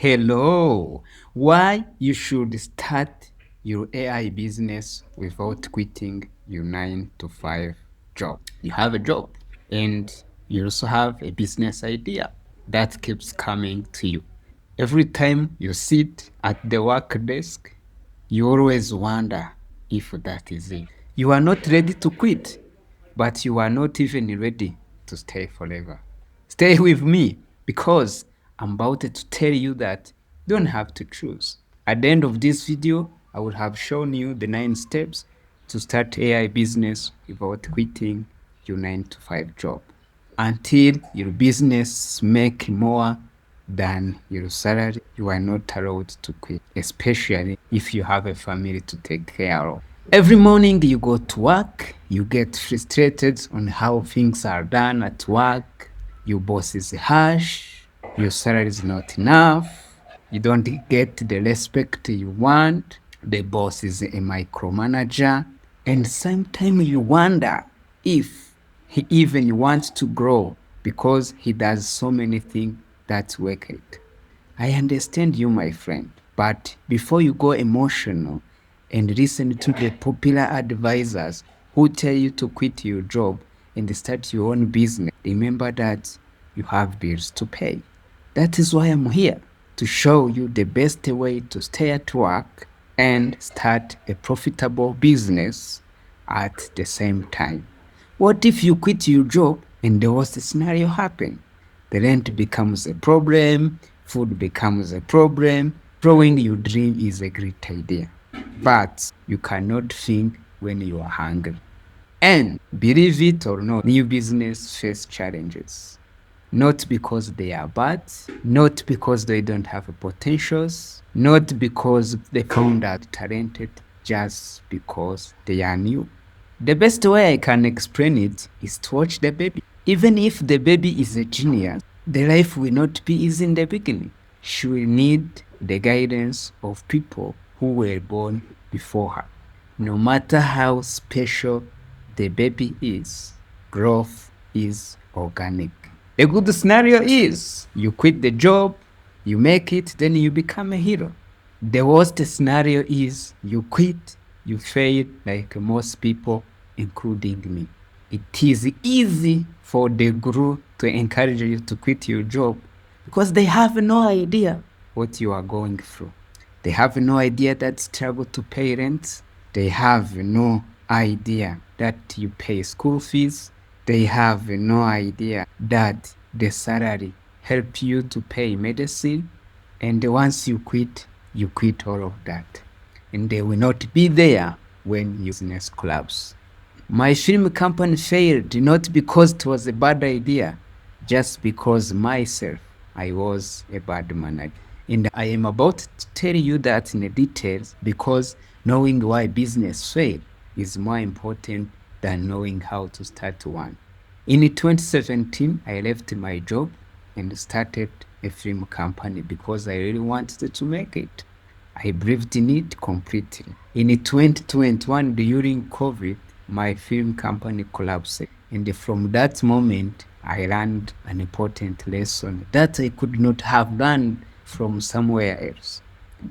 Hello. Why you should start your AI business without quitting your 9 to 5 job. You have a job and you also have a business idea that keeps coming to you. Every time you sit at the work desk, you always wonder if that is it. You are not ready to quit, but you are not even ready to stay forever. Stay with me because I'm about to tell you that you don't have to choose. At the end of this video, I will have shown you the 9 steps to start AI business without quitting your 9 to 5 job until your business make more than your salary. You are not allowed to quit, especially if you have a family to take care of. Every morning you go to work, you get frustrated on how things are done at work. Your boss is harsh, your salary is not enough, you don't get the respect you want, the boss is a micromanager, and sometimes you wonder if he even wants to grow because he does so many things that work it. I understand you, my friend, but before you go emotional and listen to the popular advisors who tell you to quit your job and start your own business, remember that you have bills to pay. That is why I'm here to show you the best way to stay at work and start a profitable business at the same time. What if you quit your job and the worst scenario happens? The rent becomes a problem, food becomes a problem. Growing your dream is a great idea, but you cannot think when you are hungry. And believe it or not, new business face challenges. Not because they are bad, not because they don't have potentials, not because the founder are talented, just because they are new. The best way I can explain it is to watch the baby. Even if the baby is a genius, the life will not be easy in the beginning. She will need the guidance of people who were born before her. No matter how special the baby is, growth is organic. The good scenario is you quit the job, you make it, then you become a hero. The worst scenario is you quit, you fail like most people, including me. It is easy for the guru to encourage you to quit your job because they have no idea what you are going through. They have no idea that struggle to pay rent. They have no idea that you pay school fees. They have no idea that the salary help you to pay medicine. And once you quit all of that. And they will not be there when your business collapses. My film company failed not because it was a bad idea, just because myself, I was a bad manager. And I am about to tell you that in details because knowing why business failed is more important than knowing how to start one. In 2017, I left my job and started a film company because I really wanted to make it. I believed in it completely. In 2021, during COVID, my film company collapsed. And from that moment, I learned an important lesson that I could not have learned from somewhere else.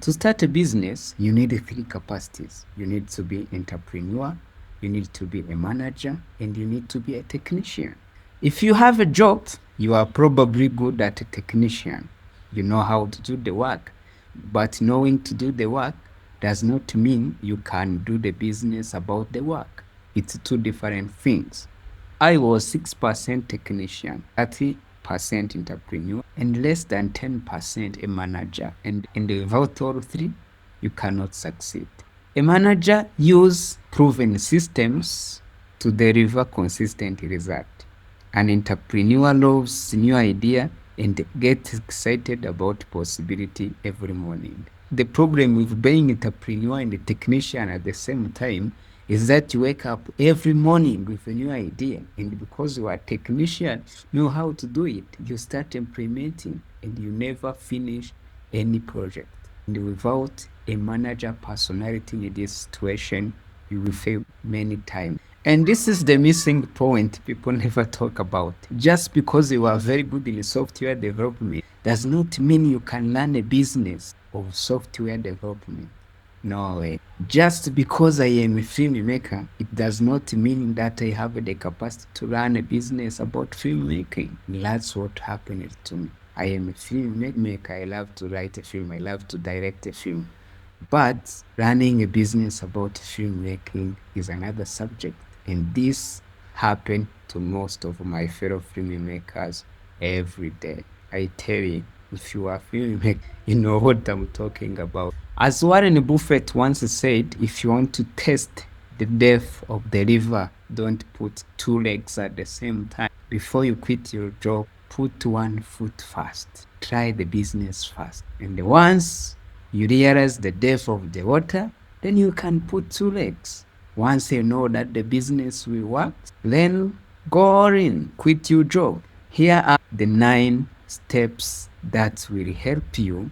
To start a business, you need 3 capacities. You need to be an entrepreneur, you need to be a manager, and you need to be a technician. If you have a job, you are probably good at a technician. You know how to do the work. But knowing to do the work does not mean you can do the business about the work. It's 2 different things. I was 6% technician, 30% entrepreneur, and less than 10% a manager. And without all 3, you cannot succeed. A manager uses proven systems to deliver consistent result. An entrepreneur loves new idea and gets excited about possibility every morning. The problem with being entrepreneur and a technician at the same time is that you wake up every morning with a new idea, and because you are a technician, know how to do it, you start implementing and you never finish any project. And without a manager personality in this situation, you will fail many times. And this is the missing point people never talk about. Just because you are very good in software development does not mean you can learn a business of software development. No way. Just because I am a filmmaker, it does not mean that I have the capacity to run a business about filmmaking. That's what happened to me. I am a filmmaker. I love to write a film. I love to direct a film. But running a business about filmmaking is another subject. And this happened to most of my fellow filmmakers every day. I tell you, if you are a filmmaker, you know what I'm talking about. As Warren Buffett once said, if you want to test the depth of the river, don't put two legs at the same time. Before you quit your job, put one foot first. Try the business first. And once you realize the depth of the water, then you can put two legs. Once you know that the business will work, then go in, quit your job. Here are the 9 steps that will help you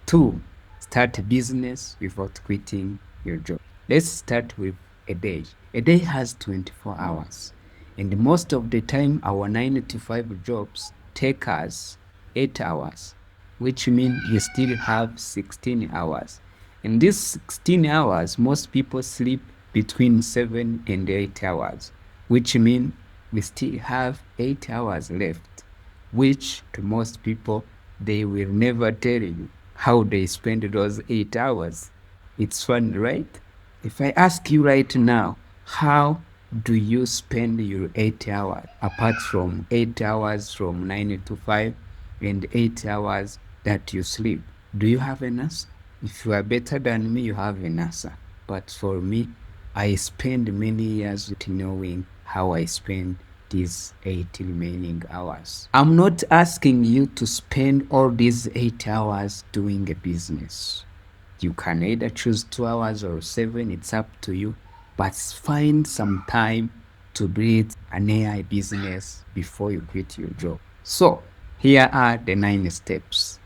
to start a business without quitting your job. Let's start with a day. A day has 24 hours. And most of the time, our 9 to 5 jobs take us 8 hours, which means we still have 16 hours. In these 16 hours, most people sleep between 7 and 8 hours, which means we still have 8 hours left, which to most people, they will never tell you how they spend those 8 hours. It's fun, right? If I ask you right now, how do you spend your 8 hours apart from 8 hours from 9 to 5 and 8 hours that you sleep? Do you have an answer? If you are better than me, you have an answer. But for me, I spend many years knowing how I spend these 8 remaining hours. I'm not asking you to spend all these 8 hours doing a business. You can either choose 2 hours or 7, it's up to you. But find some time to build an AI business before you quit your job. So, here are the 9 steps.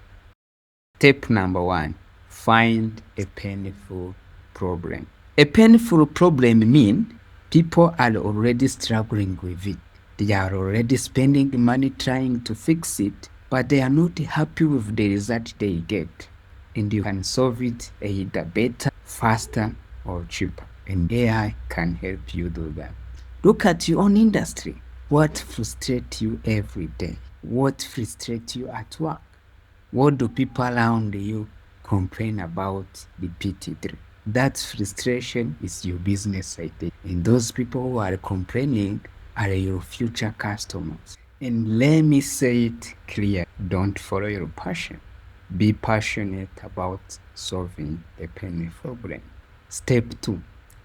Step number 1, find a painful problem. A painful problem means people are already struggling with it. They are already spending money trying to fix it, but they are not happy with the result they get. And you can solve it either better, faster, or cheaper. And AI can help you do that. Look at your own industry. What frustrates you every day? What frustrates you at work? What do people around you complain about repeatedly? That frustration is your business idea. And those people who are complaining are your future customers. And let me say it clear, don't follow your passion. Be passionate about solving a pain problem. Step 2,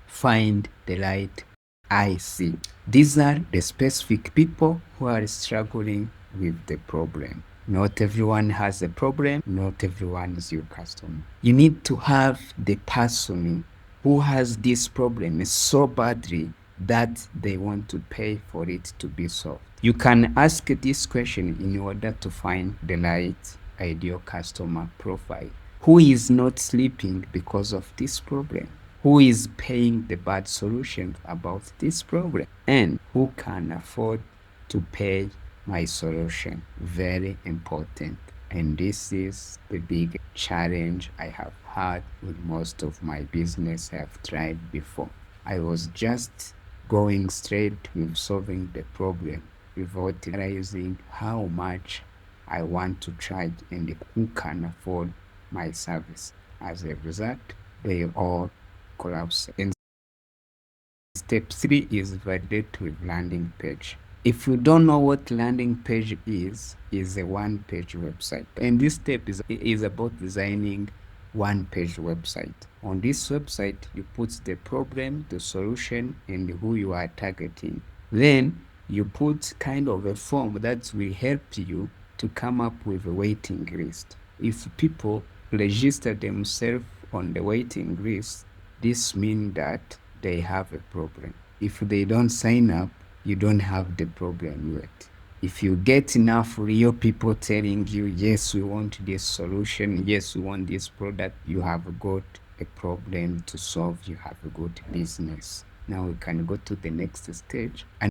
find the right IC. These are the specific people who are struggling with the problem. Not everyone has a problem. Not everyone is your customer. You need to have the person who has this problem so badly that they want to pay for it to be solved. You can ask this question in order to find the right ideal customer profile. Who is not sleeping because of this problem? Who is paying the bad solution about this problem? And who can afford to pay my solution? Very important. And this is the big challenge I have had with most of my business I have tried before. I was just going straight with solving the problem without realizing how much I want to charge and who can afford my service. As a result, they all collapse. And step 3 is validate with landing page. If you don't know what landing page is a one-page website. And this step is about designing one-page website. On this website, you put the problem, the solution, and who you are targeting. Then you put kind of a form that will help you to come up with a waiting list. If people register themselves on the waiting list, this means that they have a problem. If they don't sign up, you don't have the problem yet. If you get enough real people telling you, yes, we want this solution, yes, we want this product, you have got a problem to solve, you have a good business. Now we can go to the next stage. And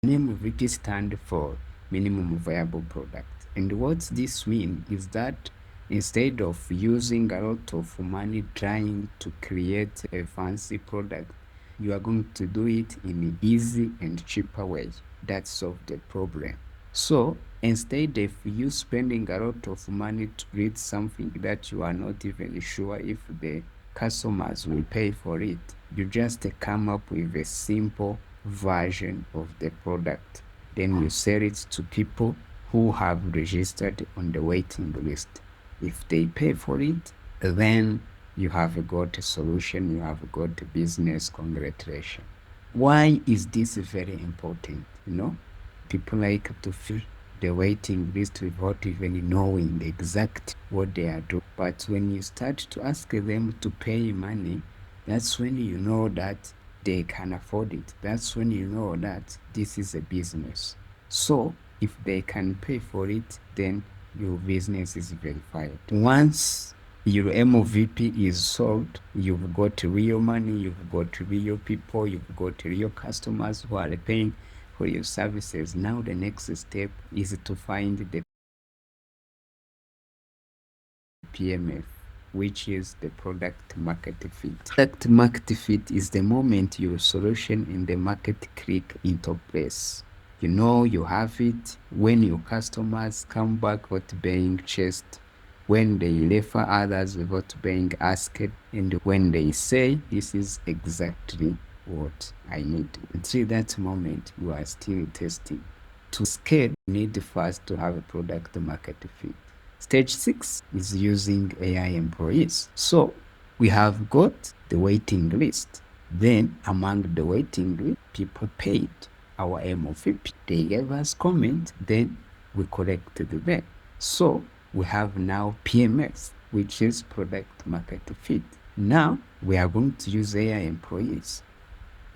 MVP stand for minimum viable product. And what this means is that instead of using a lot of money trying to create a fancy product, you are going to do it in an easy and cheaper way that solves the problem. So instead of you spending a lot of money to read something that you are not even sure if the customers will pay for it, you just come up with a simple version of the product. Then you sell it to people who have registered on the waiting list. If they pay for it, then you have got a solution, you have got a business. Congratulations. Why is this very important? People like to fill the waiting list without even knowing exactly what they are doing. But when you start to ask them to pay money, that's when you know that they can afford it. That's when you know that this is a business. So if they can pay for it, then your business is verified. Once your MVP is sold, you've got real money, you've got real people, you've got real customers who are paying for your services. Now the next step is to find the PMF, which is the product market fit. Product market fit is the moment your solution in the market click into place. You have it when your customers come back without being chased, when they refer others without being asked, and when they say, this is exactly what I need. Until that moment, you are still testing. To scale, you need first to have a product market fit. Stage 6 is using AI employees. So we have got the waiting list. Then among the waiting list, people paid our MVP. They gave us comment, then we collected them. So we have now PMS, which is product market fit. Now we are going to use AI employees.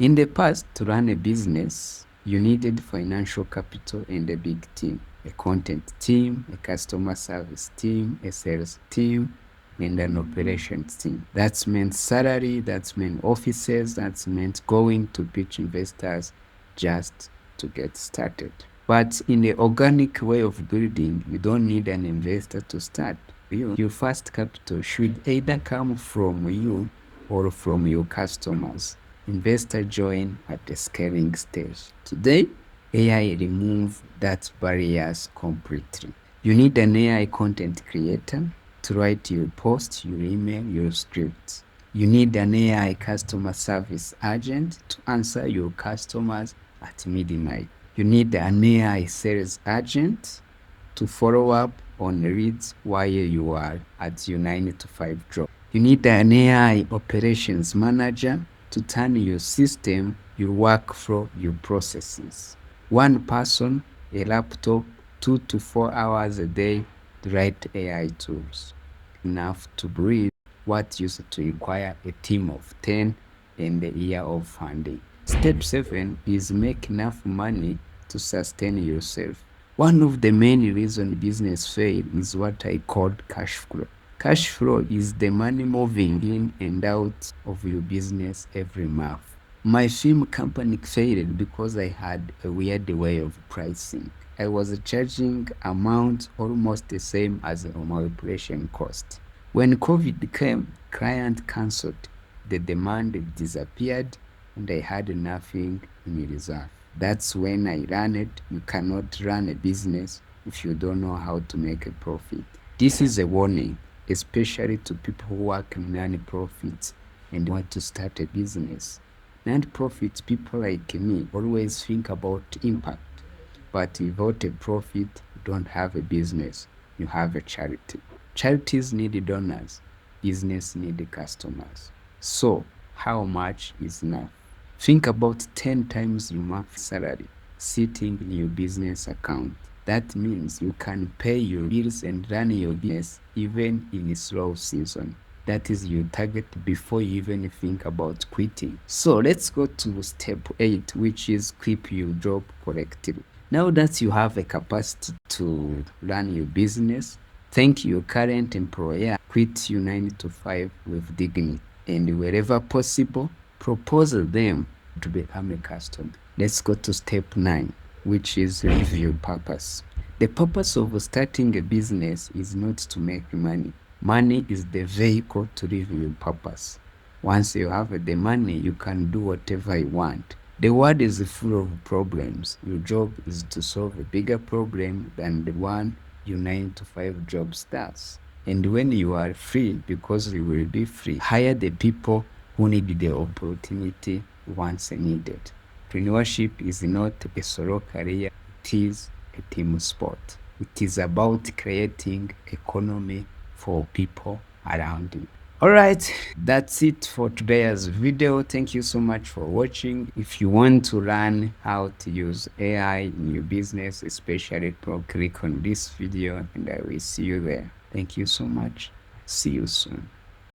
In the past, to run a business, you needed financial capital and a big team, a content team, a customer service team, a sales team, and an operations team. That's meant salary, that's meant offices, that's meant going to pitch investors just to get started. But in the organic way of building, you don't need an investor to start. Your first capital should either come from you or from your customers. Investor join at the scaling stage. Today, AI remove that barriers completely. You need an AI content creator to write your post, your email, your script. You need an AI customer service agent to answer your customers at midnight. You need an AI sales agent to follow up on leads while you are at your 9 to 5 job. You need an AI operations manager to turn your system, your workflow, your processes. One person, a laptop, 2 to 4 hours a day to write AI tools. Enough to breathe what used to require a team of 10 and a year of funding. Step 7 is make enough money to sustain yourself. One of the main reasons business fail is what I called cash flow. Cash flow is the money moving in and out of your business every month. My film company failed because I had a weird way of pricing. I was charging amount almost the same as my operation cost. When COVID came, client cancelled. The demand disappeared and I had nothing in reserve. That's when I learned you cannot run a business if you don't know how to make a profit. This is a warning, especially to people who work in non-profits and want to start a business. Non-profit people like me always think about impact, but without a profit, you don't have a business, you have a charity. Charities need donors, business need customers. So, how much is enough? Think about 10 times your monthly salary sitting in your business account. That means you can pay your bills and run your business even in a slow season. That is your target before you even think about quitting. So let's go to step 8, which is keep your job correctly. Now that you have a capacity to run your business, thank your current employer, quit your 9 to 5 with dignity. and wherever possible, propose them to become a customer. Let's go to step 9, which is review purpose. The purpose of starting a business is not to make money. Money is the vehicle to review purpose. Once you have the money, you can do whatever you want. The world is full of problems. Your job is to solve a bigger problem than the one your 9 to 5 job does. And when you are free, because you will be free, hire the people who need the opportunity once needed. Entrepreneurship is not a solo career, it is a team sport. It is about creating economy for people around you. All right, that's it for today's video. Thank you so much for watching. If you want to learn how to use AI in your business, especially pro, click on this video and I will see you there. Thank you so much. See you soon.